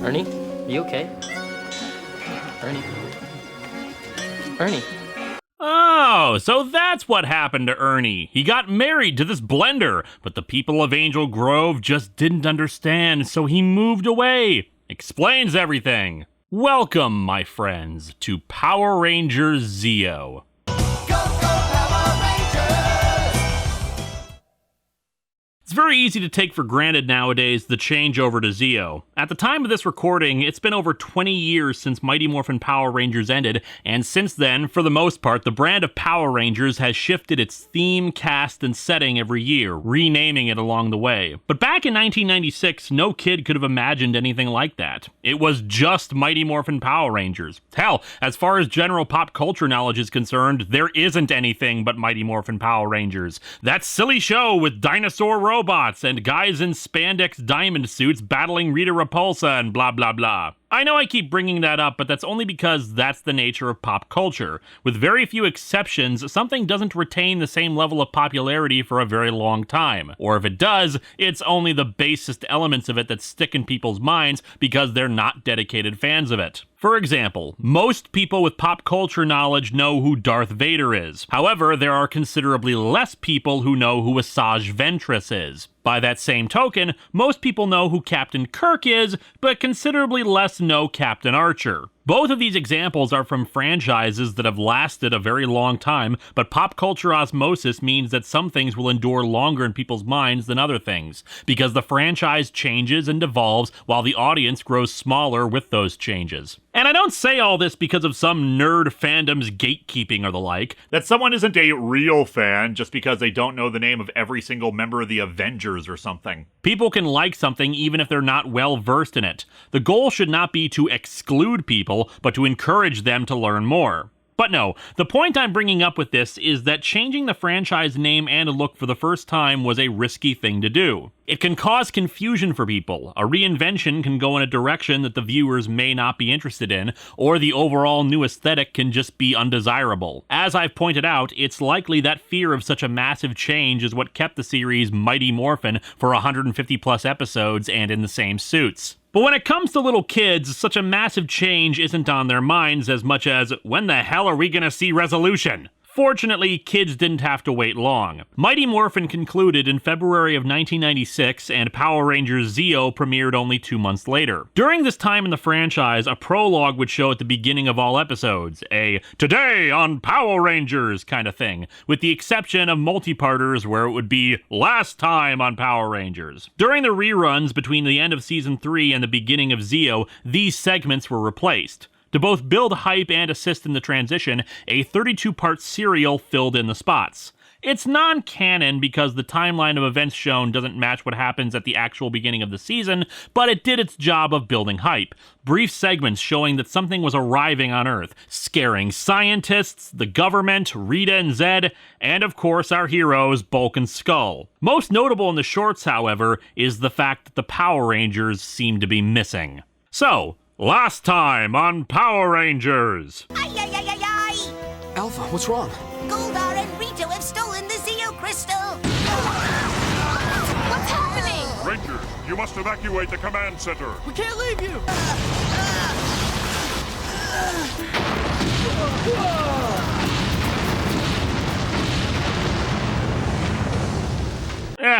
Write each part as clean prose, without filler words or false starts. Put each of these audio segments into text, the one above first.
Ernie, are you okay? Ernie? Ernie? Oh, so that's what happened to Ernie. He got married to this blender, but the people of Angel Grove just didn't understand, so he moved away. Explains everything. Welcome, my friends, to Power Rangers Zeo. It's very easy to take for granted nowadays the change over to Zeo. At the time of this recording, it's been over 20 years since Mighty Morphin Power Rangers ended, and since then, for the most part, the brand of Power Rangers has shifted its theme, cast, and setting every year, renaming it along the way. But back in 1996, no kid could have imagined anything like that. It was just Mighty Morphin Power Rangers. Hell, as far as general pop culture knowledge is concerned, there isn't anything but Mighty Morphin Power Rangers. That silly show with dinosaur robots and guys in spandex diamond suits battling Rita Repulsa and blah blah blah. I know I keep bringing that up, but that's only because that's the nature of pop culture. With very few exceptions, something doesn't retain the same level of popularity for a very long time. Or if it does, it's only the basest elements of it that stick in people's minds because they're not dedicated fans of it. For example, most people with pop culture knowledge know who Darth Vader is. However, there are considerably less people who know who Asajj Ventress is. By that same token, most people know who Captain Kirk is, but considerably less know Captain Archer. Both of these examples are from franchises that have lasted a very long time, but pop culture osmosis means that some things will endure longer in people's minds than other things, because the franchise changes and evolves while the audience grows smaller with those changes. And I don't say all this because of some nerd fandom's gatekeeping or the like. That someone isn't a real fan just because they don't know the name of every single member of the Avengers or something. People can like something even if they're not well versed in it. The goal should not be to exclude people, but to encourage them to learn more. But no, the point I'm bringing up with this is that changing the franchise name and look for the first time was a risky thing to do. It can cause confusion for people. A reinvention can go in a direction that the viewers may not be interested in, or the overall new aesthetic can just be undesirable. As I've pointed out, it's likely that fear of such a massive change is what kept the series Mighty Morphin for 150 plus episodes and in the same suits. But when it comes to little kids, such a massive change isn't on their minds as much as, when the hell are we gonna see resolution? Fortunately, kids didn't have to wait long. Mighty Morphin concluded in February of 1996, and Power Rangers Zeo premiered only 2 months later. During this time in the franchise, a prologue would show at the beginning of all episodes, a "Today on Power Rangers" kind of thing, with the exception of multi-parters where it would be "Last time on Power Rangers." During the reruns between the end of Season 3 and the beginning of Zeo, these segments were replaced. To both build hype and assist in the transition, a 32-part serial filled in the spots. It's non-canon because the timeline of events shown doesn't match what happens at the actual beginning of the season, but it did its job of building hype. Brief segments showing that something was arriving on Earth, scaring scientists, the government, Rita and Zed, and of course our heroes, Bulk and Skull. Most notable in the shorts, however, is the fact that the Power Rangers seem to be missing. So, last time on Power Rangers! Alpha, what's wrong? Goldar and Rito have stolen the Zeo Crystal! What's happening? Rangers, you must evacuate the command center. We can't leave you!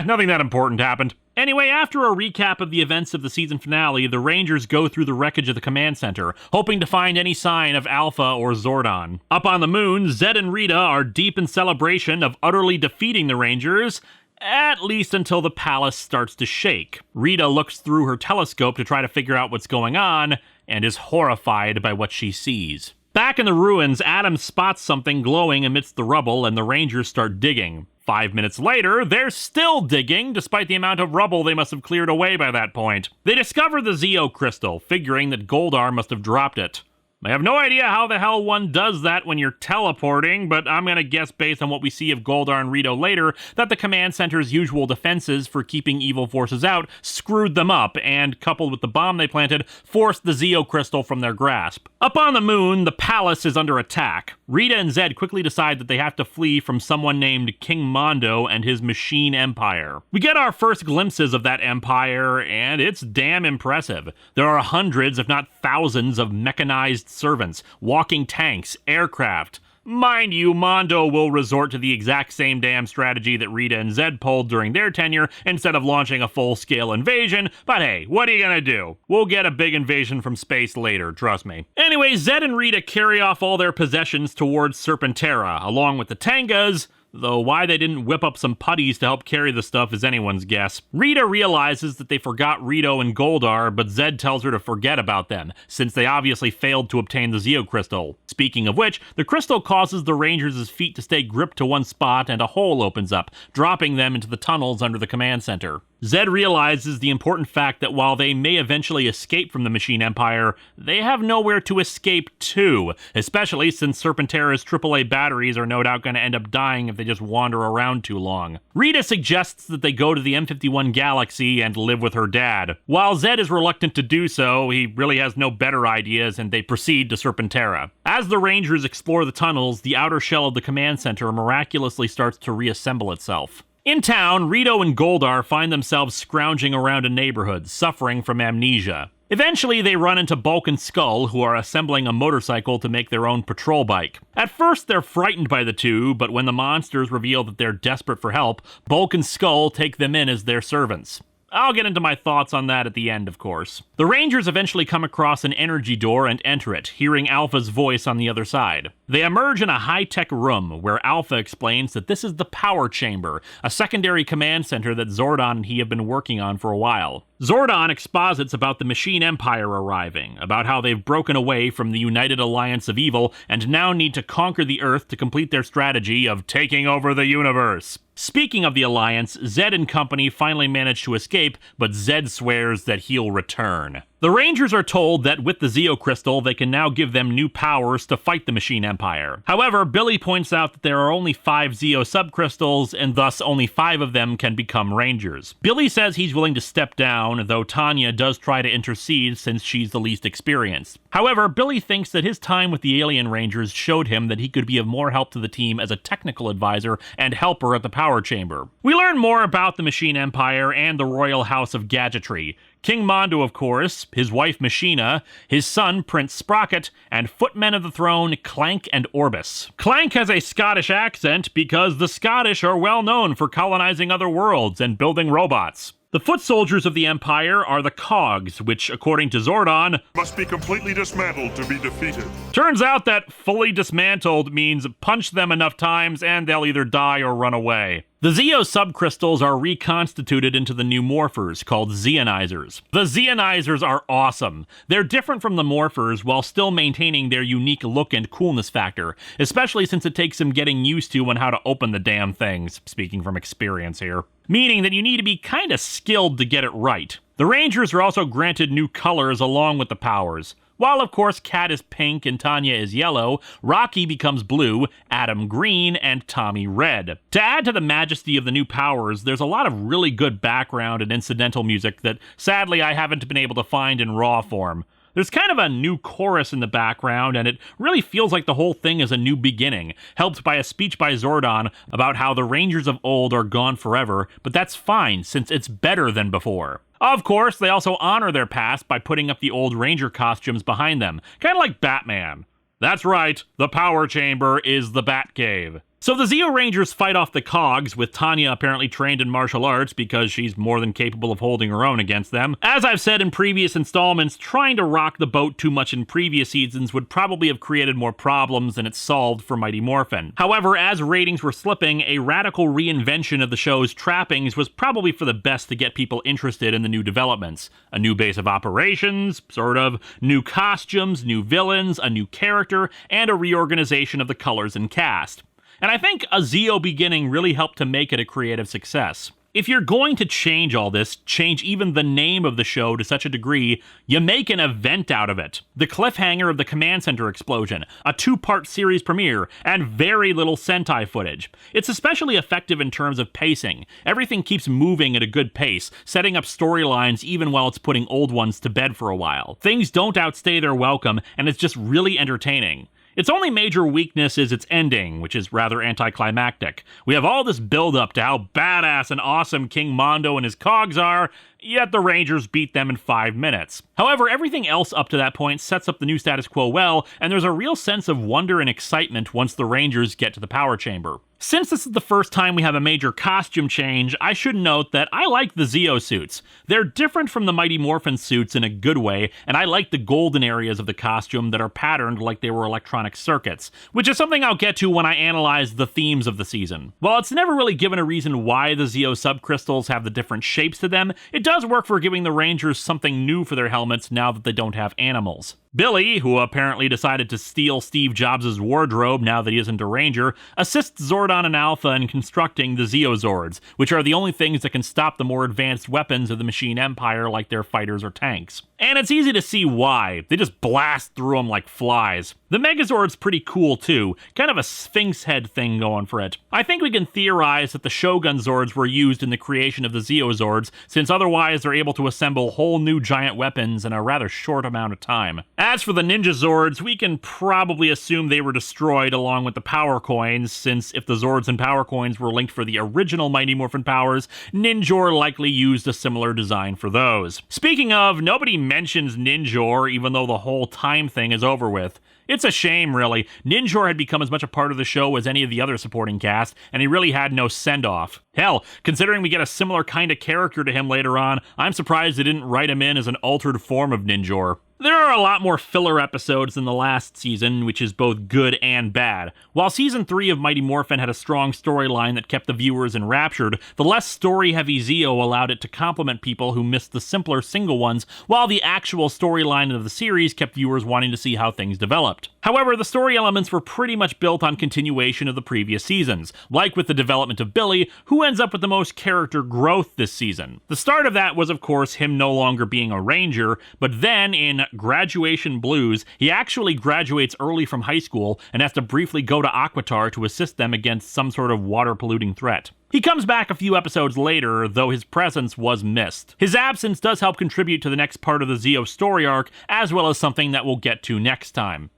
Nothing that important happened. Anyway, after a recap of the events of the season finale, the Rangers go through the wreckage of the command center, hoping to find any sign of Alpha or Zordon. Up on the moon, Zed and Rita are deep in celebration of utterly defeating the Rangers, at least until the palace starts to shake. Rita looks through her telescope to try to figure out what's going on, and is horrified by what she sees. Back in the ruins, Adam spots something glowing amidst the rubble, and the Rangers start digging. 5 minutes later, they're still digging, despite the amount of rubble they must have cleared away by that point. They discover the Zeo Crystal, figuring that Goldar must have dropped it. I have no idea how the hell one does that when you're teleporting, but I'm gonna guess based on what we see of Goldar and Rito later that the command center's usual defenses for keeping evil forces out screwed them up and, coupled with the bomb they planted, forced the Zeo Crystal from their grasp. Up on the moon, the palace is under attack. Rita and Zed quickly decide that they have to flee from someone named King Mondo and his machine empire. We get our first glimpses of that empire, and it's damn impressive. There are hundreds, if not thousands, of mechanized servants, walking tanks, aircraft. Mind you, Mondo will resort to the exact same damn strategy that Rita and Zed pulled during their tenure instead of launching a full-scale invasion, but hey, what are you gonna do? We'll get a big invasion from space later, trust me. Anyway, Zed and Rita carry off all their possessions towards Serpentera, along with the Tangas, though why they didn't whip up some putties to help carry the stuff is anyone's guess. Rita realizes that they forgot Rito and Goldar, but Zed tells her to forget about them, since they obviously failed to obtain the Zeo Crystal. Speaking of which, the crystal causes the Rangers' feet to stay gripped to one spot and a hole opens up, dropping them into the tunnels under the command center. Zed realizes the important fact that while they may eventually escape from the Machine Empire, they have nowhere to escape to, especially since Serpentera's AAA batteries are no doubt going to end up dying if they just wander around too long. Rita suggests that they go to the M51 Galaxy and live with her dad. While Zed is reluctant to do so, he really has no better ideas and they proceed to Serpentera. As the Rangers explore the tunnels, the outer shell of the command center miraculously starts to reassemble itself. In town, Rito and Goldar find themselves scrounging around a neighborhood, suffering from amnesia. Eventually, they run into Bulk and Skull, who are assembling a motorcycle to make their own patrol bike. At first, they're frightened by the two, but when the monsters reveal that they're desperate for help, Bulk and Skull take them in as their servants. I'll get into my thoughts on that at the end, of course. The Rangers eventually come across an energy door and enter it, hearing Alpha's voice on the other side. They emerge in a high-tech room, where Alpha explains that this is the Power Chamber, a secondary command center that Zordon and he have been working on for a while. Zordon exposits about the Machine Empire arriving, about how they've broken away from the United Alliance of Evil and now need to conquer the Earth to complete their strategy of taking over the universe. Speaking of the Alliance, Zed and company finally manage to escape, but Zed swears that he'll return. The Rangers are told that with the Zeo Crystal, they can now give them new powers to fight the Machine Empire. However, Billy points out that there are only 5 Zeo subcrystals, and thus only 5 of them can become Rangers. Billy says he's willing to step down, though Tanya does try to intercede since she's the least experienced. However, Billy thinks that his time with the Alien Rangers showed him that he could be of more help to the team as a technical advisor and helper at the Power Chamber. We learn more about the Machine Empire and the Royal House of Gadgetry. King Mondo, of course, his wife Machina, his son Prince Sprocket, and footmen of the throne Clank and Orbis. Clank has a Scottish accent because the Scottish are well known for colonizing other worlds and building robots. The foot soldiers of the Empire are the Cogs, which, according to Zordon, Must be completely dismantled to be defeated. turns out that fully dismantled means punch them enough times and they'll either die or run away. The Zeo subcrystals are reconstituted into the new morphers, called Zeonizers. The Zeonizers are awesome. They're different from the morphers while still maintaining their unique look and coolness factor, especially since it takes some getting used to on how to open the damn things, speaking from experience here. Meaning that you need to be kinda skilled to get it right. The Rangers are also granted new colors along with the powers. While, of course, Kat is pink and Tanya is yellow, Rocky becomes blue, Adam green, and Tommy red. To add to the majesty of the new powers, there's a lot of really good background and incidental music that, sadly, I haven't been able to find in raw form. There's kind of a new chorus in the background, and it really feels like the whole thing is a new beginning, helped by a speech by Zordon about how the Rangers of old are gone forever, but that's fine, since it's better than before. Of course, they also honor their past by putting up the old Ranger costumes behind them, kind of like Batman. That's right, the Power Chamber is the Batcave. So the Zeo Rangers fight off the Cogs, with Tanya apparently trained in martial arts because she's more than capable of holding her own against them. As I've said in previous installments, trying to rock the boat too much in previous seasons would probably have created more problems than it solved for Mighty Morphin. However, as ratings were slipping, a radical reinvention of the show's trappings was probably for the best to get people interested in the new developments. A new base of operations, sort of, new costumes, new villains, a new character, and a reorganization of the colors and cast. And I think a Zeo beginning really helped to make it a creative success. If you're going to change all this, change even the name of the show to such a degree, you make an event out of it. The cliffhanger of the command center explosion, a 2-part series premiere, and very little Sentai footage. It's especially effective in terms of pacing. Everything keeps moving at a good pace, setting up storylines even while it's putting old ones to bed for a while. Things don't outstay their welcome, and it's just really entertaining. Its only major weakness is its ending, which is rather anticlimactic. We have all this build-up to how badass and awesome King Mondo and his cogs are, yet the Rangers beat them in 5 minutes. However, everything else up to that point sets up the new status quo well, and there's a real sense of wonder and excitement once the Rangers get to the power chamber. Since this is the first time we have a major costume change, I should note that I like the Zeo suits. They're different from the Mighty Morphin suits in a good way, and I like the golden areas of the costume that are patterned like they were electronic circuits, which is something I'll get to when I analyze the themes of the season. While it's never really given a reason why the Zeo subcrystals have the different shapes to them, it does work for giving the Rangers something new for their helmets now that they don't have animals. Billy, who apparently decided to steal Steve Jobs' wardrobe now that he isn't a Ranger, assists Zordon and Alpha in constructing the Zeo Zords, which are the only things that can stop the more advanced weapons of the Machine Empire like their fighters or tanks. And it's easy to see why. They just blast through them like flies. The Megazord's pretty cool too, kind of a Sphinx head thing going for it. I think we can theorize that the Shogun Zords were used in the creation of the Zeo Zords, since otherwise they're able to assemble whole new giant weapons in a rather short amount of time. As for the Ninja Zords, we can probably assume they were destroyed along with the Power Coins, since if the Zords and Power Coins were linked for the original Mighty Morphin powers, Ninjor likely used a similar design for those. Speaking of, nobody mentions Ninjor, even though the whole time thing is over with. It's a shame, really. Ninjor had become as much a part of the show as any of the other supporting cast, and he really had no send-off. Hell, considering we get a similar kind of character to him later on, I'm surprised they didn't write him in as an altered form of Ninjor. There are a lot more filler episodes than the last season, which is both good and bad. While Season 3 of Mighty Morphin had a strong storyline that kept the viewers enraptured, the less story-heavy Zeo allowed it to complement people who missed the simpler single ones, while the actual storyline of the series kept viewers wanting to see how things developed. However, the story elements were pretty much built on continuation of the previous seasons, like with the development of Billy, who ends up with the most character growth this season. The start of that was, of course, him no longer being a Ranger, but then in Graduation Blues, he actually graduates early from high school and has to briefly go to Aquitar to assist them against some sort of water-polluting threat. He comes back a few episodes later, though his presence was missed. His absence does help contribute to the next part of the Zeo story arc, as well as something that we'll get to next time.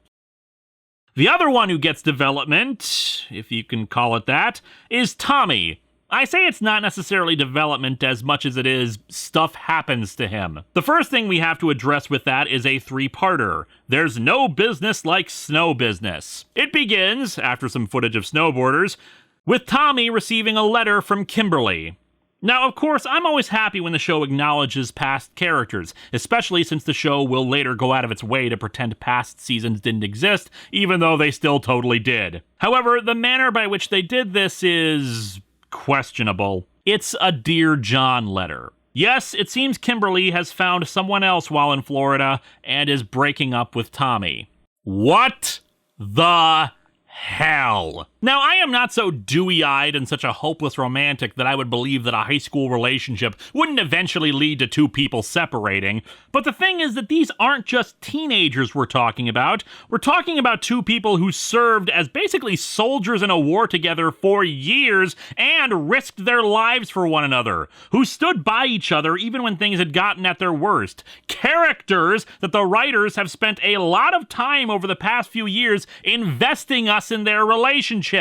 The other one who gets development, if you can call it that, is Tommy. I say it's not necessarily development as much as it is stuff happens to him. The first thing we have to address with that is a 3-parter. There's no business like snow business. It begins, after some footage of snowboarders, with Tommy receiving a letter from Kimberly. Now, of course, I'm always happy when the show acknowledges past characters, especially since the show will later go out of its way to pretend past seasons didn't exist, even though they still totally did. However, the manner by which they did this is questionable. It's a Dear John letter. Yes, it seems Kimberly has found someone else while in Florida and is breaking up with Tommy. What the hell? Now, I am not so dewy-eyed and such a hopeless romantic that I would believe that a high school relationship wouldn't eventually lead to two people separating, but the thing is that these aren't just teenagers we're talking about. We're talking about two people who served as basically soldiers in a war together for years and risked their lives for one another, who stood by each other even when things had gotten at their worst. Characters that the writers have spent a lot of time over the past few years investing us in their relationship.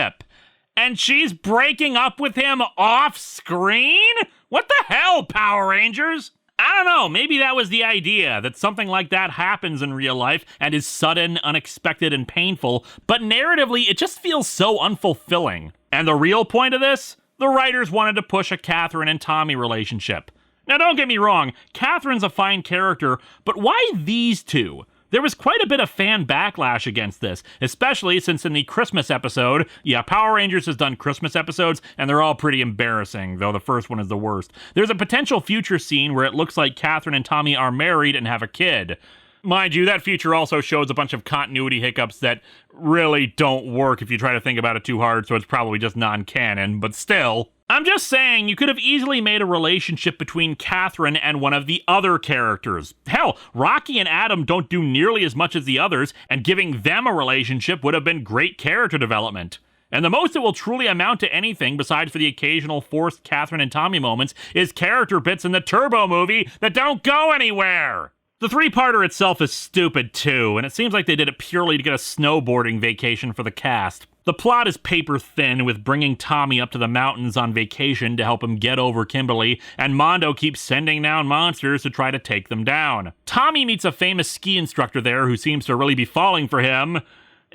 And she's breaking up with him off screen? What the hell, Power Rangers? I don't know, maybe that was the idea, that something like that happens in real life and is sudden, unexpected, and painful, but narratively it just feels so unfulfilling. And the real point of this? The writers wanted to push a Catherine and Tommy relationship. Now don't get me wrong, Catherine's a fine character, but why these two? There was quite a bit of fan backlash against this, especially since in the Christmas episode, Power Rangers has done Christmas episodes, and they're all pretty embarrassing, though the first one is the worst. There's a potential future scene where it looks like Catherine and Tommy are married and have a kid. Mind you, that future also shows a bunch of continuity hiccups that really don't work if you try to think about it too hard, so it's probably just non-canon, but still. I'm just saying, you could have easily made a relationship between Catherine and one of the other characters. Hell, Rocky and Adam don't do nearly as much as the others, and giving them a relationship would have been great character development. And the most it will truly amount to anything, besides for the occasional forced Catherine and Tommy moments, is character bits in the Turbo movie that don't go anywhere! The three-parter itself is stupid too, and it seems like they did it purely to get a snowboarding vacation for the cast. The plot is paper thin, with bringing Tommy up to the mountains on vacation to help him get over Kimberly, and Mondo keeps sending down monsters to try to take them down. Tommy meets a famous ski instructor there who seems to really be falling for him,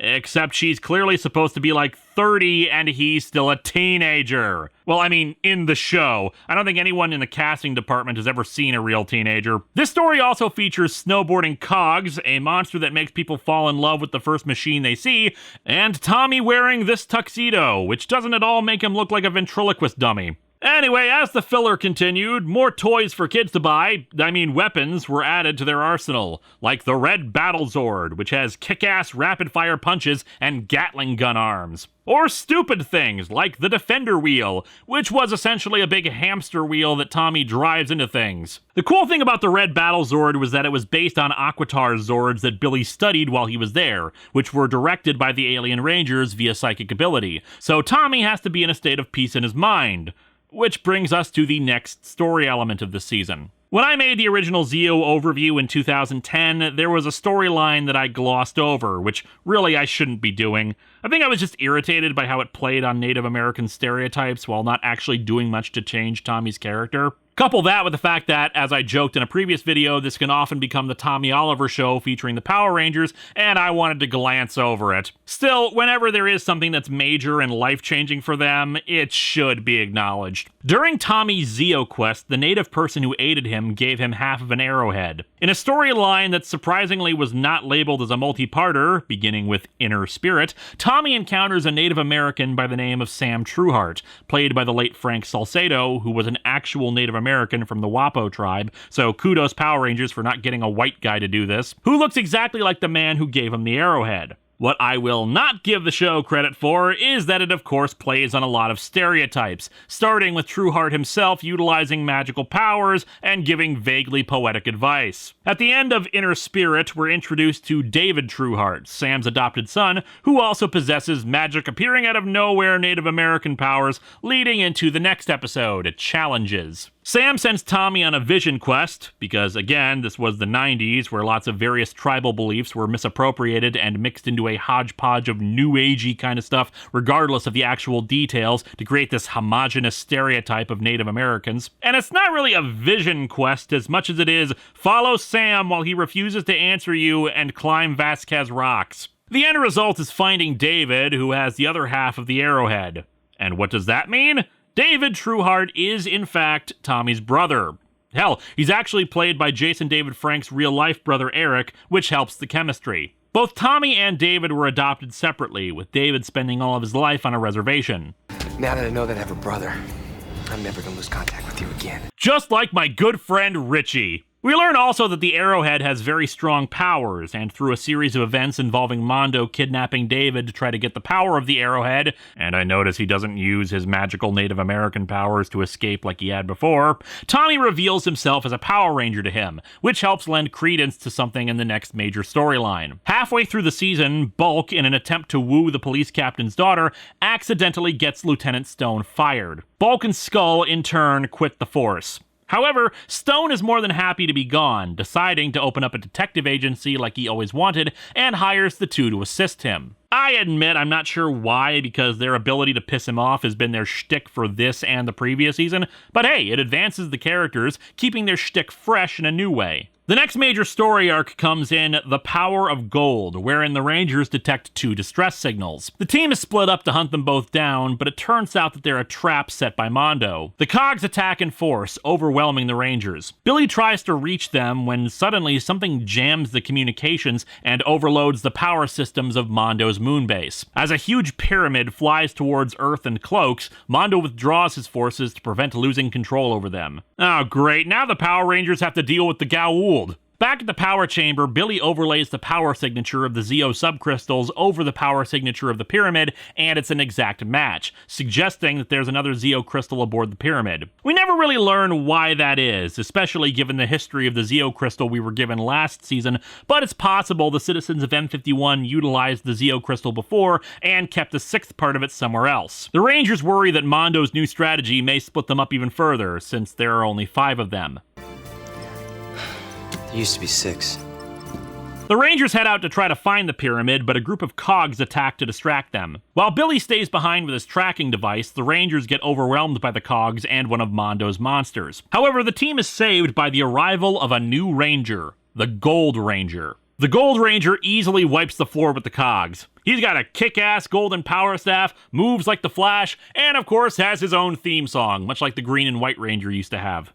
except she's clearly supposed to be like 30 and he's still a teenager. Well, I mean, in the show. I don't think anyone in the casting department has ever seen a real teenager. This story also features snowboarding Cogs, a monster that makes people fall in love with the first machine they see, and Tommy wearing this tuxedo, which doesn't at all make him look like a ventriloquist dummy. Anyway, as the filler continued, more toys for kids to buy, weapons, were added to their arsenal, like the Red Battle Zord, which has kick-ass rapid-fire punches and Gatling gun arms. Or stupid things, like the Defender Wheel, which was essentially a big hamster wheel that Tommy drives into things. The cool thing about the Red Battle Zord was that it was based on Aquitar Zords that Billy studied while he was there, which were directed by the Alien Rangers via psychic ability, so Tommy has to be in a state of peace in his mind. Which brings us to the next story element of the season. When I made the original Zeo overview in 2010, there was a storyline that I glossed over, which really I shouldn't be doing. I think I was just irritated by how it played on Native American stereotypes while not actually doing much to change Tommy's character. Couple that with the fact that, as I joked in a previous video, this can often become the Tommy Oliver show featuring the Power Rangers, and I wanted to glance over it. Still, whenever there is something that's major and life-changing for them, it should be acknowledged. During Tommy's Zeo quest, the native person who aided him gave him half of an arrowhead. In a storyline that surprisingly was not labeled as a multi-parter, beginning with Inner Spirit, Tommy encounters a Native American by the name of Sam Trueheart, played by the late Frank Salcedo, who was an actual Native American from the Wapo tribe, so kudos Power Rangers for not getting a white guy to do this, who looks exactly like the man who gave him the arrowhead. What I will not give the show credit for is that it of course plays on a lot of stereotypes, starting with Trueheart himself utilizing magical powers and giving vaguely poetic advice. At the end of Inner Spirit, we're introduced to David Trueheart, Sam's adopted son, who also possesses magic appearing out of nowhere Native American powers, leading into the next episode, Challenges. Sam sends Tommy on a vision quest, because again, this was the 90s where lots of various tribal beliefs were misappropriated and mixed into a hodgepodge of new agey kind of stuff, regardless of the actual details, to create this homogenous stereotype of Native Americans. And it's not really a vision quest as much as it is follow Sam while he refuses to answer you and climb Vasquez rocks. The end result is finding David, who has the other half of the arrowhead. And what does that mean? David Trueheart is, in fact, Tommy's brother. Hell, he's actually played by Jason David Frank's real-life brother Eric, which helps the chemistry. Both Tommy and David were adopted separately, with David spending all of his life on a reservation. Now that I know that I have a brother, I'm never gonna lose contact with you again. Just like my good friend Richie. We learn also that the Arrowhead has very strong powers, and through a series of events involving Mondo kidnapping David to try to get the power of the Arrowhead, and I notice he doesn't use his magical Native American powers to escape like he had before, Tommy reveals himself as a Power Ranger to him, which helps lend credence to something in the next major storyline. Halfway through the season, Bulk, in an attempt to woo the police captain's daughter, accidentally gets Lieutenant Stone fired. Bulk and Skull, in turn, quit the force. However, Stone is more than happy to be gone, deciding to open up a detective agency like he always wanted, and hires the two to assist him. I admit I'm not sure why, because their ability to piss him off has been their shtick for this and the previous season, but hey, it advances the characters, keeping their shtick fresh in a new way. The next major story arc comes in The Power of Gold, wherein the Rangers detect two distress signals. The team is split up to hunt them both down, but it turns out that they're a trap set by Mondo. The Cogs attack in force, overwhelming the Rangers. Billy tries to reach them when suddenly something jams the communications and overloads the power systems of Mondo's moonbase. As a huge pyramid flies towards Earth and cloaks, Mondo withdraws his forces to prevent losing control over them. Oh great, now the Power Rangers have to deal with the Goa'uld. Back at the power chamber, Billy overlays the power signature of the Zeo subcrystals over the power signature of the pyramid, and it's an exact match, suggesting that there's another Zeo crystal aboard the pyramid. We never really learn why that is, especially given the history of the Zeo crystal we were given last season, but it's possible the citizens of M51 utilized the Zeo crystal before and kept a sixth part of it somewhere else. The Rangers worry that Mondo's new strategy may split them up even further, since there are only 5 of them. There used to be 6. The Rangers head out to try to find the pyramid, but a group of cogs attack to distract them. While Billy stays behind with his tracking device, the Rangers get overwhelmed by the cogs and one of Mondo's monsters. However, the team is saved by the arrival of a new Ranger, the Gold Ranger. The Gold Ranger easily wipes the floor with the cogs. He's got a kick-ass golden power staff, moves like the Flash, and of course has his own theme song, much like the Green and White Ranger used to have.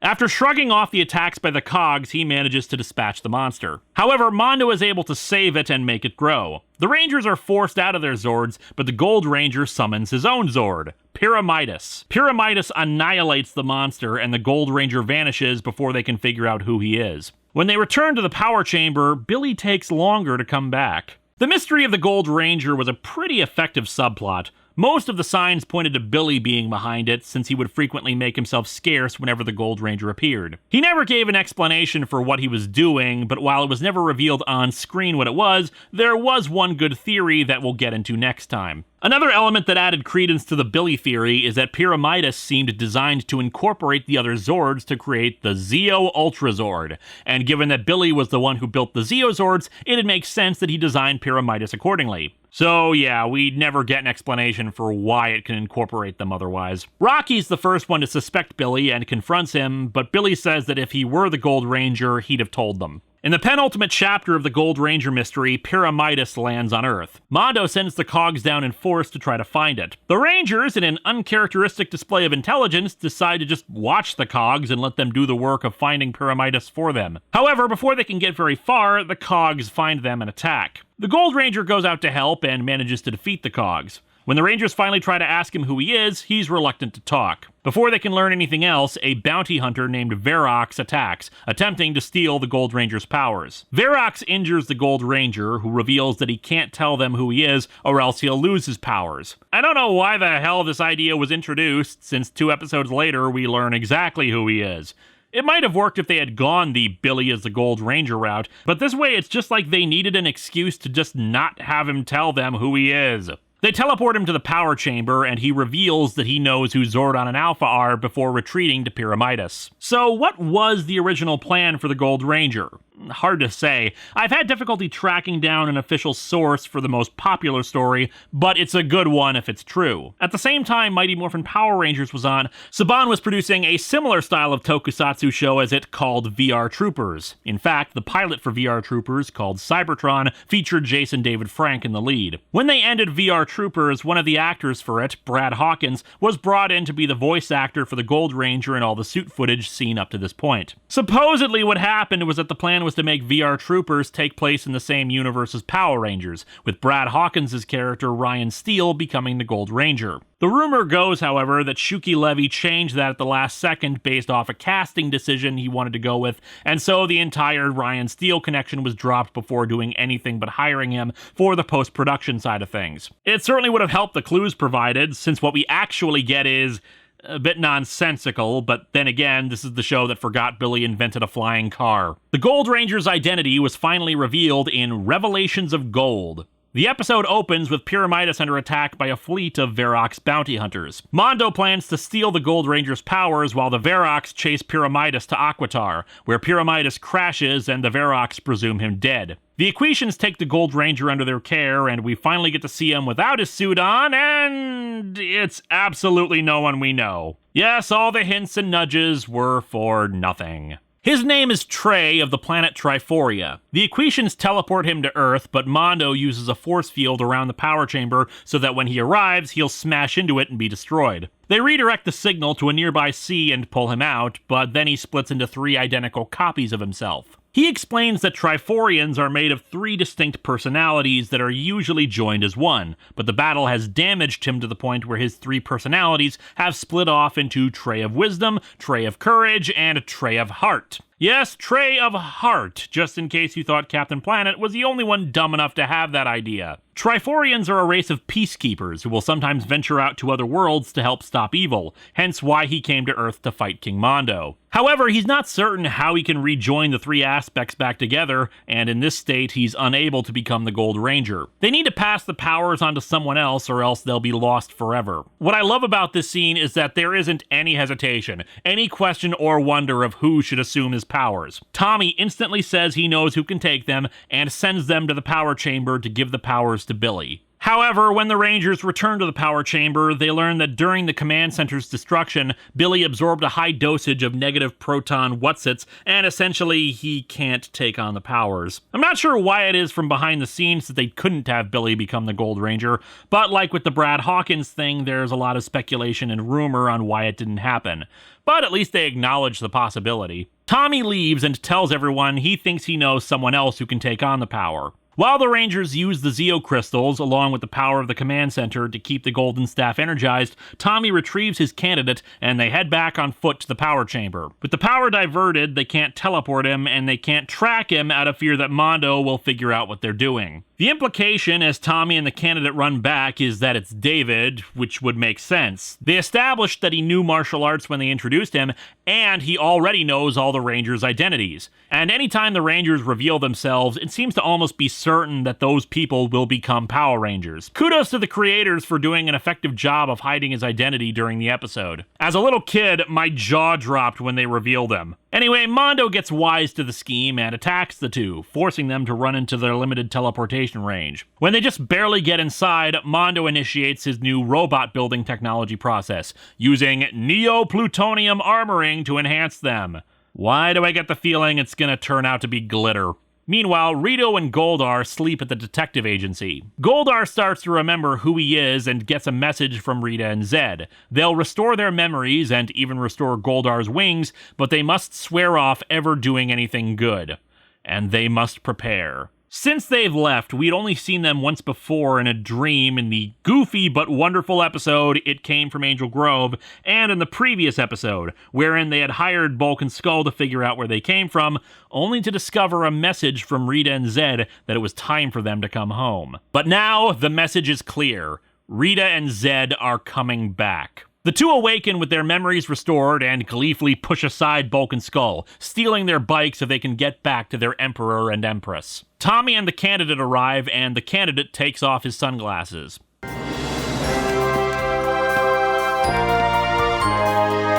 After shrugging off the attacks by the cogs, he manages to dispatch the monster. However, Mondo is able to save it and make it grow. The Rangers are forced out of their Zords, but the Gold Ranger summons his own Zord, Pyramidas. Pyramidas annihilates the monster, and the Gold Ranger vanishes before they can figure out who he is. When they return to the power chamber, Billy takes longer to come back. The mystery of the Gold Ranger was a pretty effective subplot. Most of the signs pointed to Billy being behind it, since he would frequently make himself scarce whenever the Gold Ranger appeared. He never gave an explanation for what he was doing, but while it was never revealed on screen what it was, there was one good theory that we'll get into next time. Another element that added credence to the Billy theory is that Pyramidas seemed designed to incorporate the other Zords to create the Zeo Ultra Zord, and given that Billy was the one who built the Zeo Zords, it'd make sense that he designed Pyramidas accordingly. So yeah, we never get an explanation for why it can incorporate them otherwise. Rocky's the first one to suspect Billy and confronts him, but Billy says that if he were the Gold Ranger, he'd have told them. In the penultimate chapter of the Gold Ranger mystery, Pyramidas lands on Earth. Mondo sends the cogs down in force to try to find it. The Rangers, in an uncharacteristic display of intelligence, decide to just watch the cogs and let them do the work of finding Pyramidas for them. However, before they can get very far, the cogs find them and attack. The Gold Ranger goes out to help and manages to defeat the cogs. When the Rangers finally try to ask him who he is, he's reluctant to talk. Before they can learn anything else, a bounty hunter named Verox attacks, attempting to steal the Gold Ranger's powers. Verox injures the Gold Ranger, who reveals that he can't tell them who he is, or else he'll lose his powers. I don't know why the hell this idea was introduced, since 2 episodes later we learn exactly who he is. It might have worked if they had gone the Billy as the Gold Ranger route, but this way it's just like they needed an excuse to just not have him tell them who he is. They teleport him to the power chamber, and he reveals that he knows who Zordon and Alpha are before retreating to Pyramidas. So what was the original plan for the Gold Ranger? Hard to say. I've had difficulty tracking down an official source for the most popular story, but it's a good one if it's true. At the same time Mighty Morphin Power Rangers was on, Saban was producing a similar style of tokusatsu show as it called VR Troopers. In fact, the pilot for VR Troopers, called Cybertron, featured Jason David Frank in the lead. When they ended VR Troopers, one of the actors for it, Brad Hawkins, was brought in to be the voice actor for the Gold Ranger and all the suit footage seen up to this point. Supposedly what happened was that the plan was to make VR Troopers take place in the same universe as Power Rangers, with Brad Hawkins' character Ryan Steele becoming the Gold Ranger. The rumor goes, however, that Shuki Levy changed that at the last second based off a casting decision he wanted to go with, and so the entire Ryan Steele connection was dropped before doing anything but hiring him for the post-production side of things. It certainly would have helped the clues provided, since what we actually get is a bit nonsensical, but then again, this is the show that forgot Billy invented a flying car. The Gold Ranger's identity was finally revealed in Revelations of Gold. The episode opens with Pyramidas under attack by a fleet of Verox bounty hunters. Mondo plans to steal the Gold Ranger's powers while the Verox chase Pyramidas to Aquitar, where Pyramidas crashes and the Verox presume him dead. The Equations take the Gold Ranger under their care, and we finally get to see him without his suit on, and it's absolutely no one we know. Yes, all the hints and nudges were for nothing. His name is Trey of the planet Triforia. The Equations teleport him to Earth, but Mondo uses a force field around the power chamber so that when he arrives, he'll smash into it and be destroyed. They redirect the signal to a nearby sea and pull him out, but then he splits into 3 identical copies of himself. He explains that Triforians are made of 3 distinct personalities that are usually joined as one, but the battle has damaged him to the point where his 3 personalities have split off into Tray of Wisdom, Tray of Courage, and Tray of Heart. Yes, Tray of Heart, just in case you thought Captain Planet was the only one dumb enough to have that idea. Triforians are a race of peacekeepers who will sometimes venture out to other worlds to help stop evil, hence why he came to Earth to fight King Mondo. However, he's not certain how he can rejoin the 3 aspects back together, and in this state, he's unable to become the Gold Ranger. They need to pass the powers on to someone else, or else they'll be lost forever. What I love about this scene is that there isn't any hesitation, any question or wonder of who should assume his powers. Tommy instantly says he knows who can take them, and sends them to the power chamber to give the powers to Billy. However, when the Rangers return to the power chamber, they learn that during the command center's destruction, Billy absorbed a high dosage of negative proton whatsits, and essentially he can't take on the powers. I'm not sure why it is from behind the scenes that they couldn't have Billy become the Gold Ranger, but like with the Brad Hawkins thing, there's a lot of speculation and rumor on why it didn't happen. But at least they acknowledge the possibility. Tommy leaves and tells everyone he thinks he knows someone else who can take on the power. While the Rangers use the Zeo crystals, along with the power of the command center, to keep the Golden Staff energized, Tommy retrieves his candidate, and they head back on foot to the power chamber. With the power diverted, they can't teleport him, and they can't track him out of fear that Mondo will figure out what they're doing. The implication, as Tommy and the candidate run back, is that it's David, which would make sense. They established that he knew martial arts when they introduced him, and he already knows all the Rangers' identities. And anytime the Rangers reveal themselves, it seems to almost be certain that those people will become Power Rangers. Kudos to the creators for doing an effective job of hiding his identity during the episode. As a little kid, my jaw dropped when they revealed him. Anyway, Mondo gets wise to the scheme and attacks the two, forcing them to run into their limited teleportation range. When they just barely get inside, Mondo initiates his new robot building technology process, using neo-plutonium armoring to enhance them. Why do I get the feeling it's gonna turn out to be glitter? Meanwhile, Rito and Goldar sleep at the detective agency. Goldar starts to remember who he is and gets a message from Rita and Zed. They'll restore their memories and even restore Goldar's wings, but they must swear off ever doing anything good. And they must prepare. Since they've left, we'd only seen them once before in a dream in the goofy but wonderful episode It Came from Angel Grove, and in the previous episode, wherein they had hired Bulk and Skull to figure out where they came from, only to discover a message from Rita and Zed that it was time for them to come home. But now, the message is clear. Rita and Zed are coming back. The two awaken with their memories restored and gleefully push aside Bulk and Skull, stealing their bike so they can get back to their Emperor and Empress. Tommy and the candidate arrive, and the candidate takes off his sunglasses.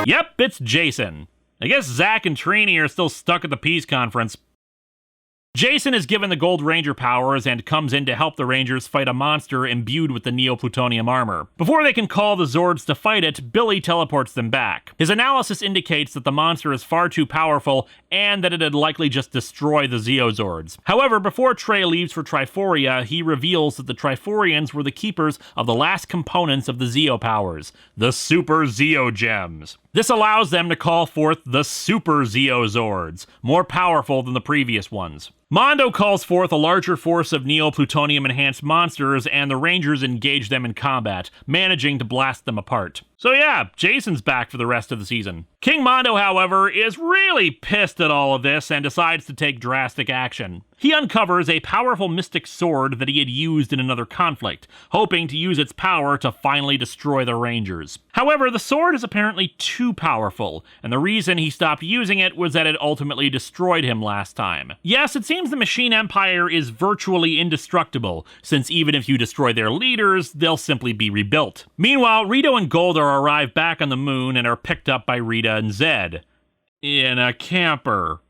Yep, it's Jason. I guess Zach and Trini are still stuck at the Peace Conference. Jason is given the Gold Ranger powers and comes in to help the Rangers fight a monster imbued with the Neoplutonium armor. Before they can call the Zords to fight it, Billy teleports them back. His analysis indicates that the monster is far too powerful and that it'd likely just destroy the Zeozords. However, before Trey leaves for Triforia, he reveals that the Triforians were the keepers of the last components of the Zeo powers, the Super Zeo Gems. This allows them to call forth the Super Zeozords, more powerful than the previous ones. Mondo calls forth a larger force of Neoplutonium-enhanced monsters, and the Rangers engage them in combat, managing to blast them apart. So yeah, Jason's back for the rest of the season. King Mondo, however, is really pissed at all of this and decides to take drastic action. He uncovers a powerful mystic sword that he had used in another conflict, hoping to use its power to finally destroy the Rangers. However, the sword is apparently too powerful, and the reason he stopped using it was that it ultimately destroyed him last time. Yes, it seems the Machine Empire is virtually indestructible, since even if you destroy their leaders, they'll simply be rebuilt. Meanwhile, Rito and Goldar arrive back on the moon and are picked up by Rita and Zed. In a camper.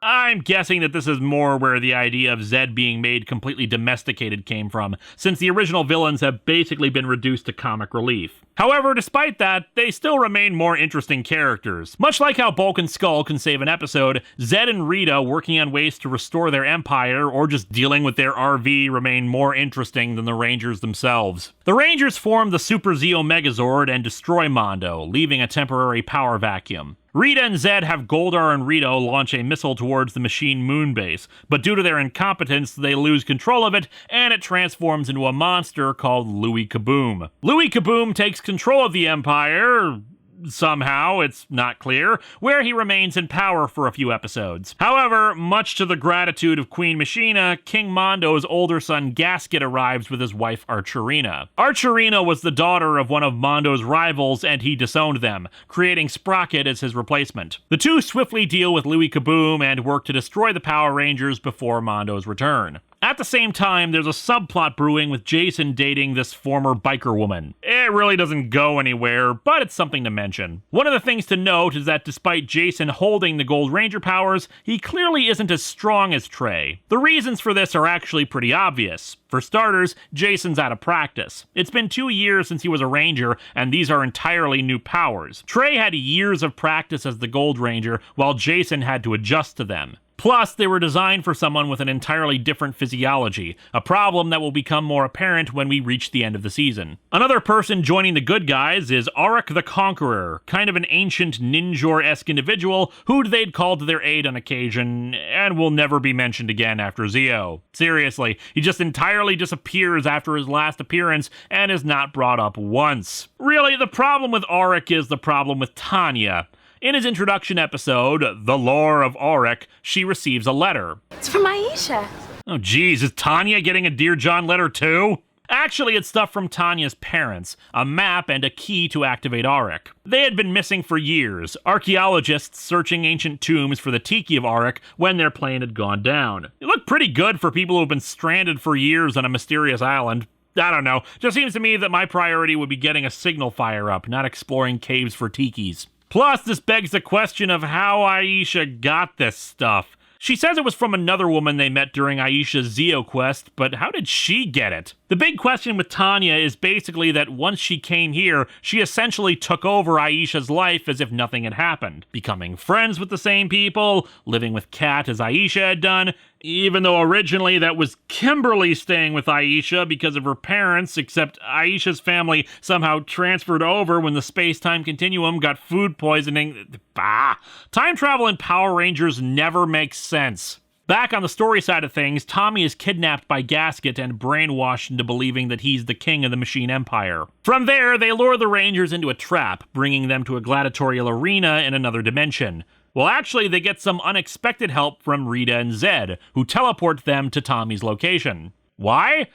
I'm guessing that this is more where the idea of Zed being made completely domesticated came from, since the original villains have basically been reduced to comic relief. However, despite that, they still remain more interesting characters. Much like how Bulk and Skull can save an episode, Zed and Rita working on ways to restore their empire or just dealing with their RV remain more interesting than the Rangers themselves. The Rangers form the Super Zeo Megazord and destroy Mondo, leaving a temporary power vacuum. Rita and Zed have Goldar and Rito launch a missile towards the machine moon base, but due to their incompetence, they lose control of it, and it transforms into a monster called Louis Kaboom. Louis Kaboom takes control of the Empire, somehow, it's not clear, where he remains in power for a few episodes. However, much to the gratitude of Queen Machina, King Mondo's older son Gasket arrives with his wife Archerina. Archerina was the daughter of one of Mondo's rivals, and he disowned them, creating Sprocket as his replacement. The two swiftly deal with Louis Kaboom and work to destroy the Power Rangers before Mondo's return. At the same time, there's a subplot brewing with Jason dating this former biker woman. It really doesn't go anywhere, but it's something to mention. One of the things to note is that despite Jason holding the Gold Ranger powers, he clearly isn't as strong as Trey. The reasons for this are actually pretty obvious. For starters, Jason's out of practice. It's been 2 years since he was a Ranger, and these are entirely new powers. Trey had years of practice as the Gold Ranger, while Jason had to adjust to them. Plus, they were designed for someone with an entirely different physiology, a problem that will become more apparent when we reach the end of the season. Another person joining the good guys is Auric the Conqueror, kind of an ancient Ninjor-esque individual who they'd called to their aid on occasion, and will never be mentioned again after Zeo. Seriously, he just entirely disappears after his last appearance and is not brought up once. Really, the problem with Auric is the problem with Tanya. In his introduction episode, The Lore of Auric, she receives a letter. It's from Aisha. Oh geez, is Tanya getting a Dear John letter too? Actually, it's stuff from Tanya's parents, a map and a key to activate Auric. They had been missing for years, archaeologists searching ancient tombs for the tiki of Auric when their plane had gone down. It looked pretty good for people who have been stranded for years on a mysterious island. I don't know, just seems to me that my priority would be getting a signal fire up, not exploring caves for tikis. Plus, this begs the question of how Aisha got this stuff. She says it was from another woman they met during Aisha's Zeo quest, but how did she get it? The big question with Tanya is basically that once she came here, she essentially took over Aisha's life as if nothing had happened, becoming friends with the same people, living with Kat as Aisha had done, even though originally that was Kimberly staying with Aisha because of her parents, except Aisha's family somehow transferred over when the space-time continuum got food poisoning. Time travel in Power Rangers never makes sense. Back on the story side of things, Tommy is kidnapped by Gasket and brainwashed into believing that he's the king of the Machine Empire. From there, they lure the Rangers into a trap, bringing them to a gladiatorial arena in another dimension. Well, actually, they get some unexpected help from Rita and Zed, who teleport them to Tommy's location. Why?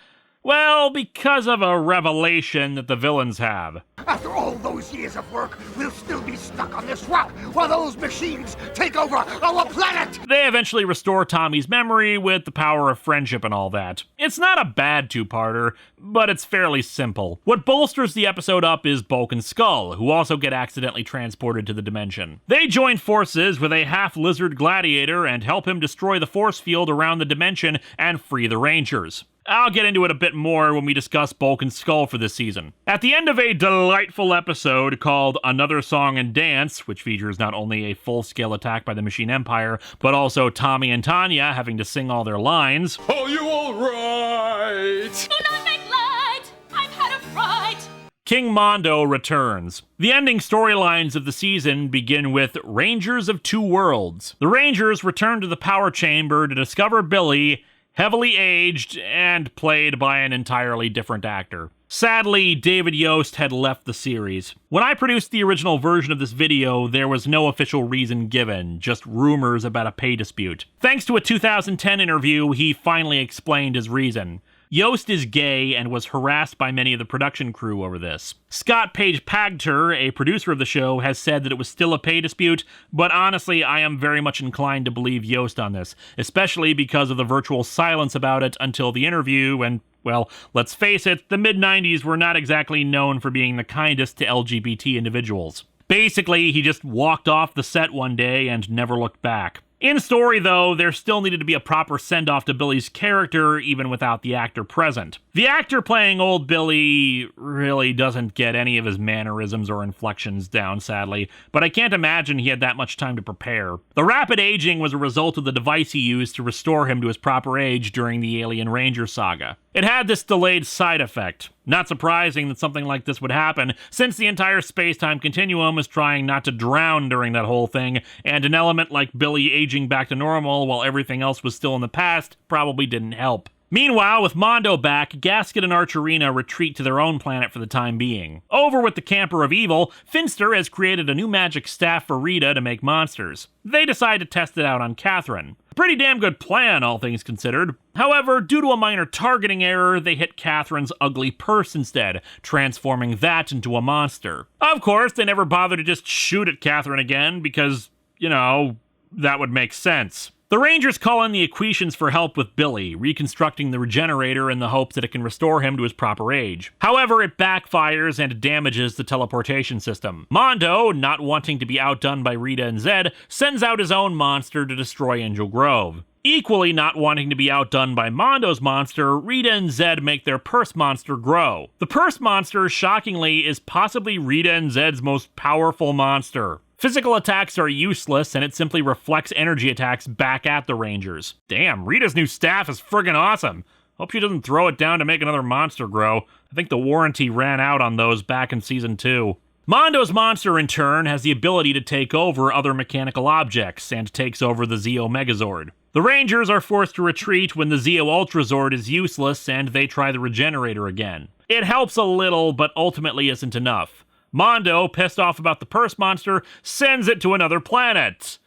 Well, because of a revelation that the villains have. After all those years of work, we'll still be stuck on this rock while those machines take over our planet! They eventually restore Tommy's memory with the power of friendship and all that. It's not a bad two-parter, but it's fairly simple. What bolsters the episode up is Bulk and Skull, who also get accidentally transported to the dimension. They join forces with a half-lizard gladiator and help him destroy the force field around the dimension and free the Rangers. I'll get into it a bit more when we discuss Bulk and Skull for this season. At the end of a delightful episode called Another Song and Dance, which features not only a full-scale attack by the Machine Empire, but also Tommy and Tanya having to sing all their lines. Are you alright? Do not make light. I've had a fright. King Mondo returns. The ending storylines of the season begin with Rangers of Two Worlds. The Rangers return to the power chamber to discover Billy, heavily aged, and played by an entirely different actor. Sadly, David Yost had left the series. When I produced the original version of this video, there was no official reason given, just rumors about a pay dispute. Thanks to a 2010 interview, he finally explained his reason. Yost is gay and was harassed by many of the production crew over this. Scott Page Pagter, a producer of the show, has said that it was still a pay dispute, but honestly, I am very much inclined to believe Yost on this, especially because of the virtual silence about it until the interview, and, well, let's face it, the mid-90s were not exactly known for being the kindest to LGBT individuals. Basically, he just walked off the set one day and never looked back. In story, though, there still needed to be a proper send-off to Billy's character, even without the actor present. The actor playing old Billy really doesn't get any of his mannerisms or inflections down, sadly, but I can't imagine he had that much time to prepare. The rapid aging was a result of the device he used to restore him to his proper age during the Alien Ranger saga. It had this delayed side effect. Not surprising that something like this would happen, since the entire space-time continuum was trying not to drown during that whole thing, and an element like Billy aging back to normal while everything else was still in the past probably didn't help. Meanwhile, with Mondo back, Gasket and Archerina retreat to their own planet for the time being. Over with the Camper of Evil, Finster has created a new magic staff for Rita to make monsters. They decide to test it out on Catherine. A pretty damn good plan, all things considered. However, due to a minor targeting error, they hit Catherine's ugly purse instead, transforming that into a monster. Of course, they never bother to just shoot at Catherine again because, that would make sense. The Rangers call in the Equitians for help with Billy, reconstructing the regenerator in the hopes that it can restore him to his proper age. However, it backfires and damages the teleportation system. Mondo, not wanting to be outdone by Rita and Zed, sends out his own monster to destroy Angel Grove. Equally not wanting to be outdone by Mondo's monster, Rita and Zed make their purse monster grow. The purse monster, shockingly, is possibly Rita and Zed's most powerful monster. Physical attacks are useless, and it simply reflects energy attacks back at the Rangers. Damn, Rita's new staff is friggin' awesome. Hope she doesn't throw it down to make another monster grow. I think the warranty ran out on those back in Season 2. Mondo's monster, in turn, has the ability to take over other mechanical objects, and takes over the Zeo Megazord. The Rangers are forced to retreat when the Zeo Ultrazord is useless, and they try the regenerator again. It helps a little, but ultimately isn't enough. Mondo, pissed off about the purse monster, sends it to another planet.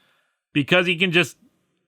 Because he can just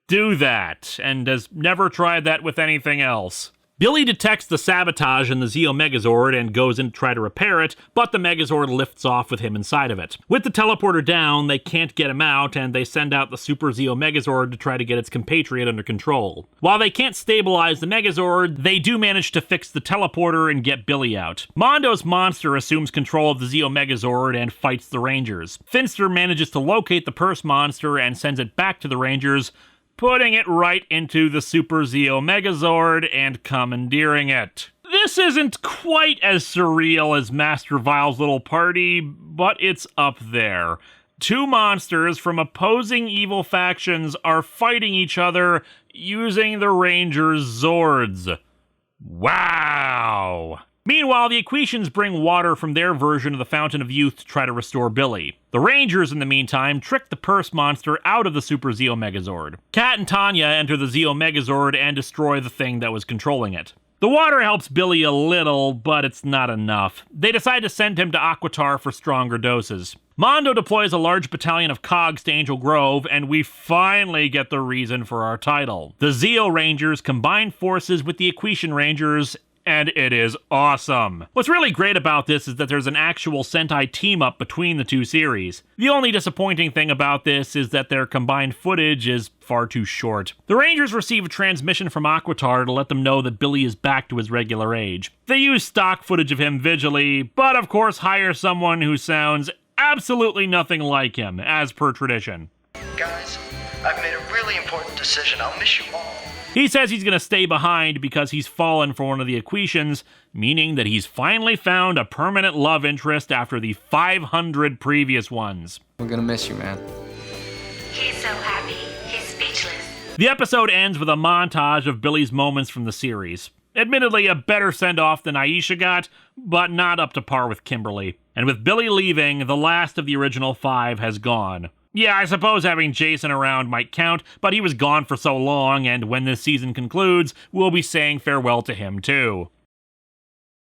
do that, and has never tried that with anything else. Billy detects the sabotage in the Zeo Megazord and goes in to try to repair it, but the Megazord lifts off with him inside of it. With the teleporter down, they can't get him out, and they send out the Super Zeo Megazord to try to get its compatriot under control. While they can't stabilize the Megazord, they do manage to fix the teleporter and get Billy out. Mondo's monster assumes control of the Zeo Megazord and fights the Rangers. Finster manages to locate the purse monster and sends it back to the Rangers, putting it right into the Super Zeo Megazord and commandeering it. This isn't quite as surreal as Master Vile's little party, but it's up there. Two monsters from opposing evil factions are fighting each other using the Rangers' Zords. Wow! Meanwhile, the Equitians bring water from their version of the Fountain of Youth to try to restore Billy. The Rangers, in the meantime, trick the purse monster out of the Super Zeo Megazord. Kat and Tanya enter the Zeo Megazord and destroy the thing that was controlling it. The water helps Billy a little, but it's not enough. They decide to send him to Aquitar for stronger doses. Mondo deploys a large battalion of cogs to Angel Grove, and we finally get the reason for our title. The Zeo Rangers combine forces with the Equitian Rangers, and it is awesome. What's really great about this is that there's an actual Sentai team-up between the two series. The only disappointing thing about this is that their combined footage is far too short. The Rangers receive a transmission from Aquitar to let them know that Billy is back to his regular age. They use stock footage of him visually, but of course hire someone who sounds absolutely nothing like him, as per tradition. Guys, I've made a really important decision. I'll miss you all. He says he's going to stay behind because he's fallen for one of the Equitians, meaning that he's finally found a permanent love interest after the 500 previous ones. We're gonna miss you, man. He's so happy. He's speechless. The episode ends with a montage of Billy's moments from the series. Admittedly, a better send-off than Aisha got, but not up to par with Kimberly. And with Billy leaving, the last of the original 5 has gone. Yeah, I suppose having Jason around might count, but he was gone for so long, and when this season concludes, we'll be saying farewell to him too.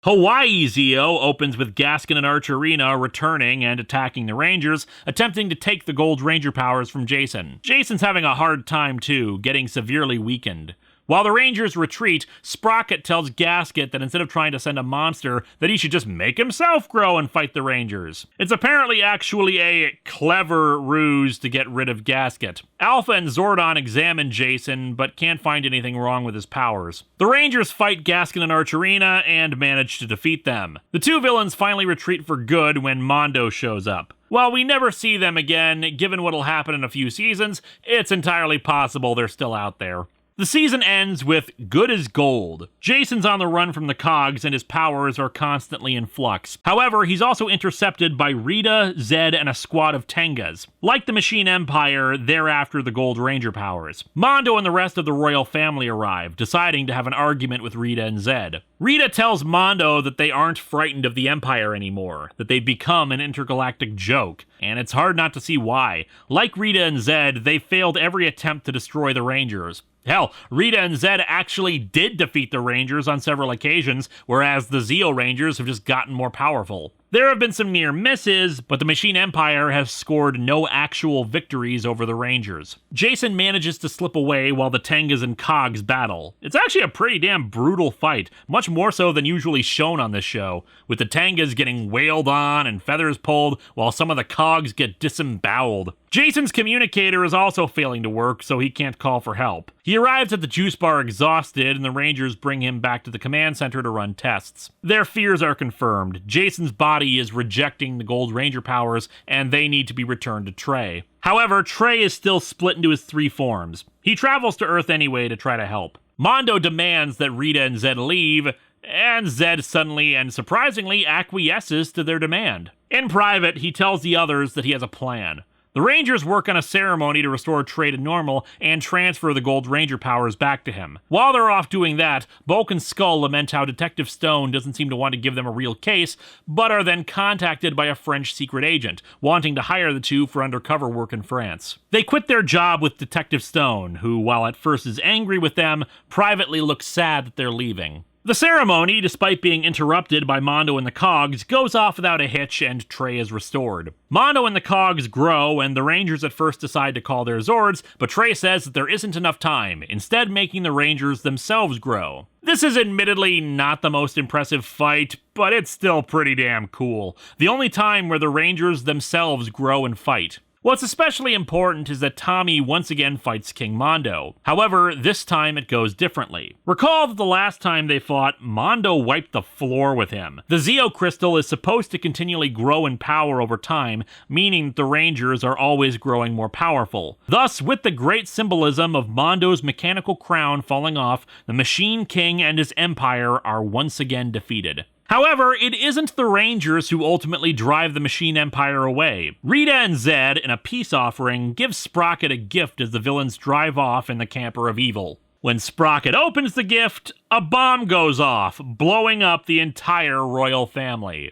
Hawaii Zeo opens with Gaskin and Archerina returning and attacking the Rangers, attempting to take the Gold Ranger powers from Jason. Jason's having a hard time too, getting severely weakened. While the Rangers retreat, Sprocket tells Gasket that instead of trying to send a monster, that he should just make himself grow and fight the Rangers. It's apparently actually a clever ruse to get rid of Gasket. Alpha and Zordon examine Jason, but can't find anything wrong with his powers. The Rangers fight Gaskin and Archerina and manage to defeat them. The two villains finally retreat for good when Mondo shows up. While we never see them again, given what'll happen in a few seasons, it's entirely possible they're still out there. The season ends with good as gold. Jason's on the run from the Cogs and his powers are constantly in flux. However, he's also intercepted by Rita, Zed, and a squad of Tengas. Like the Machine Empire, they're after the Gold Ranger powers. Mondo and the rest of the royal family arrive, deciding to have an argument with Rita and Zed. Rita tells Mondo that they aren't frightened of the Empire anymore, that they've become an intergalactic joke, and it's hard not to see why. Like Rita and Zed, they failed every attempt to destroy the Rangers. Hell, Rita and Zed actually did defeat the Rangers on several occasions, whereas the Zeo Rangers have just gotten more powerful. There have been some near misses, but the Machine Empire has scored no actual victories over the Rangers. Jason manages to slip away while the Tengas and Cogs battle. It's actually a pretty damn brutal fight, much more so than usually shown on this show, with the Tengas getting wailed on and feathers pulled, while some of the Cogs get disemboweled. Jason's communicator is also failing to work, so he can't call for help. He arrives at the juice bar exhausted, and the Rangers bring him back to the command center to run tests. Their fears are confirmed. Jason's body is rejecting the Gold Ranger powers, and they need to be returned to Trey. However, Trey is still split into his 3 forms. He travels to Earth anyway to try to help. Mondo demands that Rita and Zed leave, and Zed suddenly and surprisingly acquiesces to their demand. In private, he tells the others that he has a plan. The Rangers work on a ceremony to restore Trey to normal and transfer the Gold Ranger powers back to him. While they're off doing that, Bulk and Skull lament how Detective Stone doesn't seem to want to give them a real case, but are then contacted by a French secret agent, wanting to hire the two for undercover work in France. They quit their job with Detective Stone, who, while at first is angry with them, privately looks sad that they're leaving. The ceremony, despite being interrupted by Mondo and the Cogs, goes off without a hitch and Trey is restored. Mondo and the Cogs grow, and the Rangers at first decide to call their Zords, but Trey says that there isn't enough time, instead making the Rangers themselves grow. This is admittedly not the most impressive fight, but it's still pretty damn cool. The only time where the Rangers themselves grow and fight. What's especially important is that Tommy once again fights King Mondo. However, this time it goes differently. Recall that the last time they fought, Mondo wiped the floor with him. The Zeo Crystal is supposed to continually grow in power over time, meaning that the Rangers are always growing more powerful. Thus, with the great symbolism of Mondo's mechanical crown falling off, the Machine King and his empire are once again defeated. However, it isn't the Rangers who ultimately drive the Machine Empire away. Rita and Zed, in a peace offering, give Sprocket a gift as the villains drive off in the camper of evil. When Sprocket opens the gift, a bomb goes off, blowing up the entire royal family.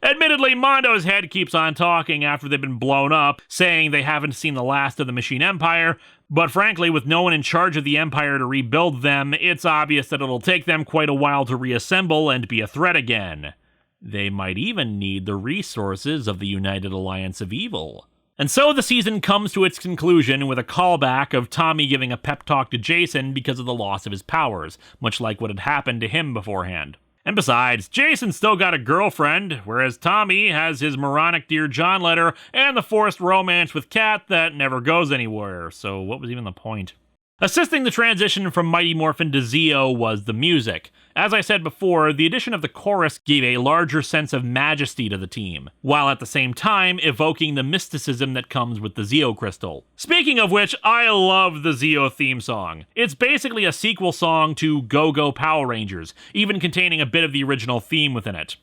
Admittedly, Mondo's head keeps on talking after they've been blown up, saying they haven't seen the last of the Machine Empire, but frankly, with no one in charge of the Empire to rebuild them, it's obvious that it'll take them quite a while to reassemble and be a threat again. They might even need the resources of the United Alliance of Evil. And so the season comes to its conclusion with a callback of Tommy giving a pep talk to Jason because of the loss of his powers, much like what had happened to him beforehand. And besides, Jason's still got a girlfriend, whereas Tommy has his moronic Dear John letter and the forced romance with Kat that never goes anywhere, so what was even the point? Assisting the transition from Mighty Morphin to Zeo was the music. As I said before, the addition of the chorus gave a larger sense of majesty to the team, while at the same time evoking the mysticism that comes with the Zeo Crystal. Speaking of which, I love the Zeo theme song. It's basically a sequel song to Go Go Power Rangers, even containing a bit of the original theme within it.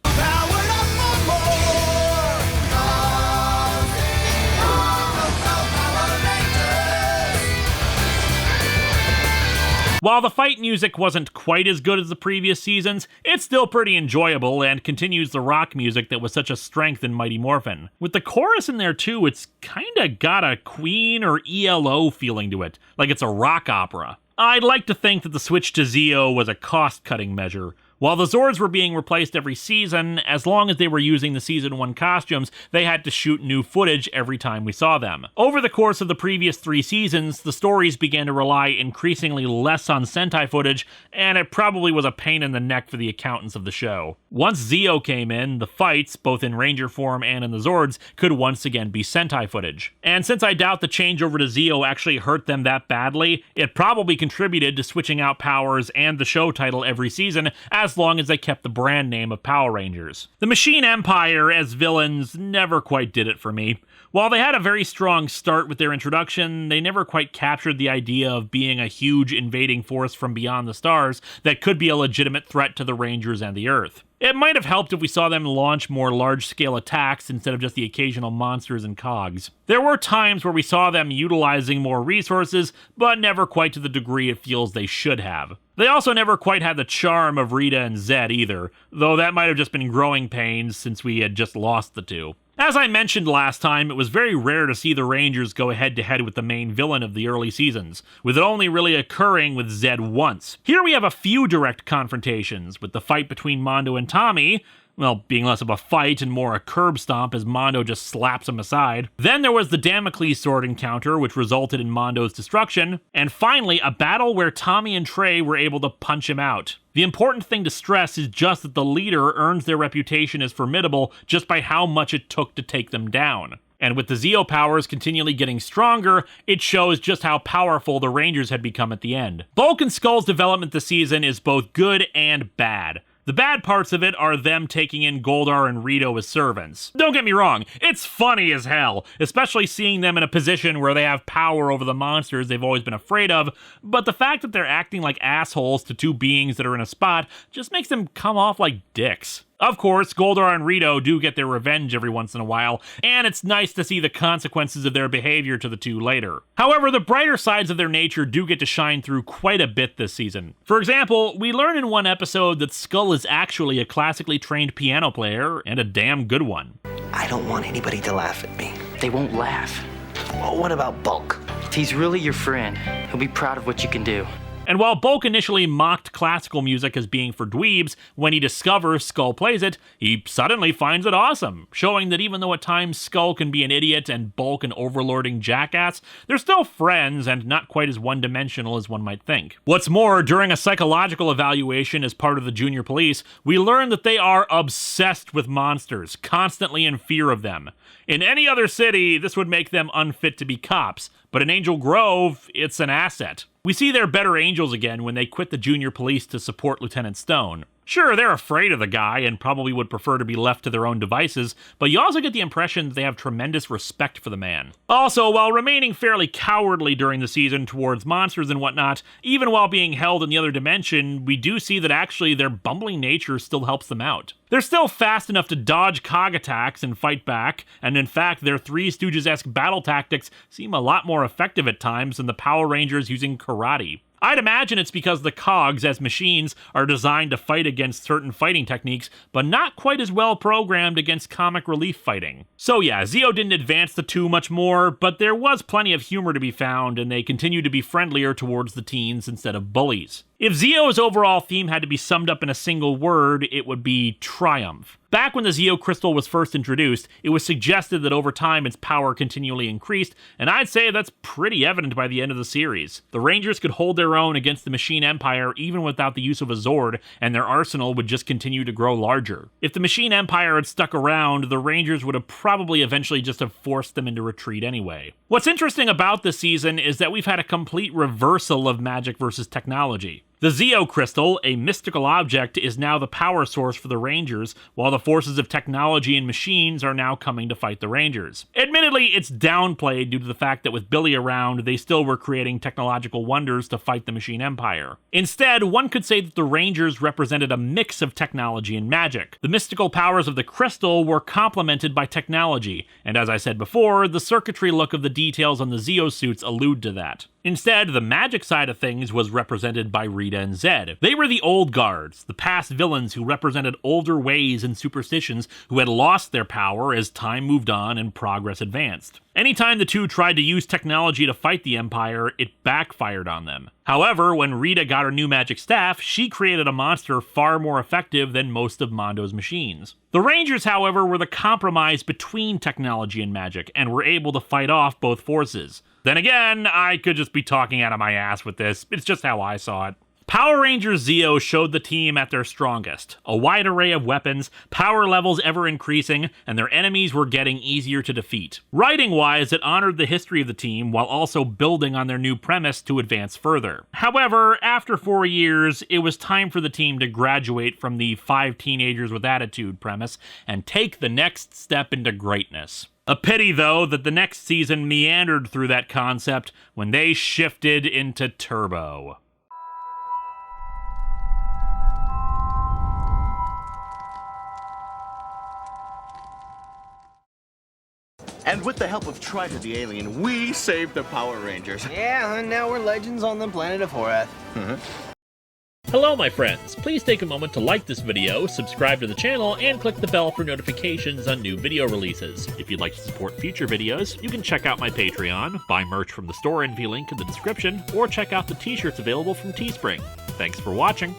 While the fight music wasn't quite as good as the previous seasons, it's still pretty enjoyable and continues the rock music that was such a strength in Mighty Morphin. With the chorus in there too, it's kinda got a Queen or ELO feeling to it, like it's a rock opera. I'd like to think that the switch to Zeo was a cost-cutting measure. While the Zords were being replaced every season, as long as they were using the Season 1 costumes, they had to shoot new footage every time we saw them. Over the course of the previous 3 seasons, the stories began to rely increasingly less on Sentai footage, and it probably was a pain in the neck for the accountants of the show. Once Zeo came in, the fights, both in Ranger form and in the Zords, could once again be Sentai footage. And since I doubt the changeover to Zeo actually hurt them that badly, it probably contributed to switching out powers and the show title every season, as as long as they kept the brand name of Power Rangers. The Machine Empire as villains never quite did it for me. While they had a very strong start with their introduction, they never quite captured the idea of being a huge invading force from beyond the stars that could be a legitimate threat to the Rangers and the Earth. It might have helped if we saw them launch more large-scale attacks instead of just the occasional monsters and cogs. There were times where we saw them utilizing more resources, but never quite to the degree it feels they should have. They also never quite had the charm of Rita and Zed either, though that might have just been growing pains since we had just lost the two. As I mentioned last time, it was very rare to see the Rangers go head-to-head with the main villain of the early seasons, with it only really occurring with Zed once. Here we have a few direct confrontations, with the fight between Mondo and Tommy, well, being less of a fight and more a curb stomp as Mondo just slaps him aside. Then there was the Damocles sword encounter, which resulted in Mondo's destruction. And finally, a battle where Tommy and Trey were able to punch him out. The important thing to stress is just that the leader earns their reputation as formidable just by how much it took to take them down. And with the Zeo powers continually getting stronger, it shows just how powerful the Rangers had become at the end. Bulk and Skull's development this season is both good and bad. The bad parts of it are them taking in Goldar and Rito as servants. Don't get me wrong, it's funny as hell, especially seeing them in a position where they have power over the monsters they've always been afraid of, but the fact that they're acting like assholes to two beings that are in a spot just makes them come off like dicks. Of course, Goldar and Rito do get their revenge every once in a while, and it's nice to see the consequences of their behavior to the two later. However, the brighter sides of their nature do get to shine through quite a bit this season. For example, we learn in one episode that Skull is actually a classically trained piano player, and a damn good one. I don't want anybody to laugh at me. They won't laugh. Well, what about Bulk? If he's really your friend, he'll be proud of what you can do. And while Bulk initially mocked classical music as being for dweebs, when he discovers Skull plays it, he suddenly finds it awesome, showing that even though at times Skull can be an idiot and Bulk an overlording jackass, they're still friends and not quite as one-dimensional as one might think. What's more, during a psychological evaluation as part of the junior police, we learn that they are obsessed with monsters, constantly in fear of them. In any other city, this would make them unfit to be cops, but in Angel Grove, it's an asset. We see their better angels again when they quit the junior police to support Lieutenant Stone. Sure, they're afraid of the guy and probably would prefer to be left to their own devices, but you also get the impression that they have tremendous respect for the man. Also, while remaining fairly cowardly during the season towards monsters and whatnot, even while being held in the other dimension, we do see that actually their bumbling nature still helps them out. They're still fast enough to dodge cog attacks and fight back, and in fact, their Three Stooges-esque battle tactics seem a lot more effective at times than the Power Rangers using karate. I'd imagine it's because the cogs, as machines, are designed to fight against certain fighting techniques, but not quite as well programmed against comic relief fighting. So yeah, Zeo didn't advance the two much more, but there was plenty of humor to be found, and they continue to be friendlier towards the teens instead of bullies. If Zeo's overall theme had to be summed up in a single word, it would be triumph. Back when the Zeo Crystal was first introduced, it was suggested that over time its power continually increased, and I'd say that's pretty evident by the end of the series. The Rangers could hold their own against the Machine Empire even without the use of a Zord, and their arsenal would just continue to grow larger. If the Machine Empire had stuck around, the Rangers would have probably eventually just have forced them into retreat anyway. What's interesting about this season is that we've had a complete reversal of magic versus technology. The Zeo Crystal, a mystical object, is now the power source for the Rangers, while the forces of technology and machines are now coming to fight the Rangers. Admittedly, it's downplayed due to the fact that with Billy around, they still were creating technological wonders to fight the Machine Empire. Instead, one could say that the Rangers represented a mix of technology and magic. The mystical powers of the crystal were complemented by technology, and as I said before, the circuitry look of the details on the Zeo suits allude to that. Instead, the magic side of things was represented by Rita and Zed. They were the old guards, the past villains who represented older ways and superstitions who had lost their power as time moved on and progress advanced. Anytime the two tried to use technology to fight the Empire, it backfired on them. However, when Rita got her new magic staff, she created a monster far more effective than most of Mondo's machines. The Rangers, however, were the compromise between technology and magic, and were able to fight off both forces. Then again, I could just be talking out of my ass with this. It's just how I saw it. Power Rangers Zeo showed the team at their strongest. A wide array of weapons, power levels ever increasing, and their enemies were getting easier to defeat. Writing-wise, it honored the history of the team while also building on their new premise to advance further. However, after 4 years, it was time for the team to graduate from the 5 teenagers with attitude premise and take the next step into greatness. A pity, though, that the next season meandered through that concept when they shifted into Turbo. And with the help of Triter the alien, we saved the Power Rangers. Yeah, and now we're legends on the planet of Horath. Hello, my friends. Please take a moment to like this video, subscribe to the channel, and click the bell for notifications on new video releases. If you'd like to support future videos, you can check out my Patreon, buy merch from the store envy link in the description, or check out the t-shirts available from Teespring. Thanks for watching.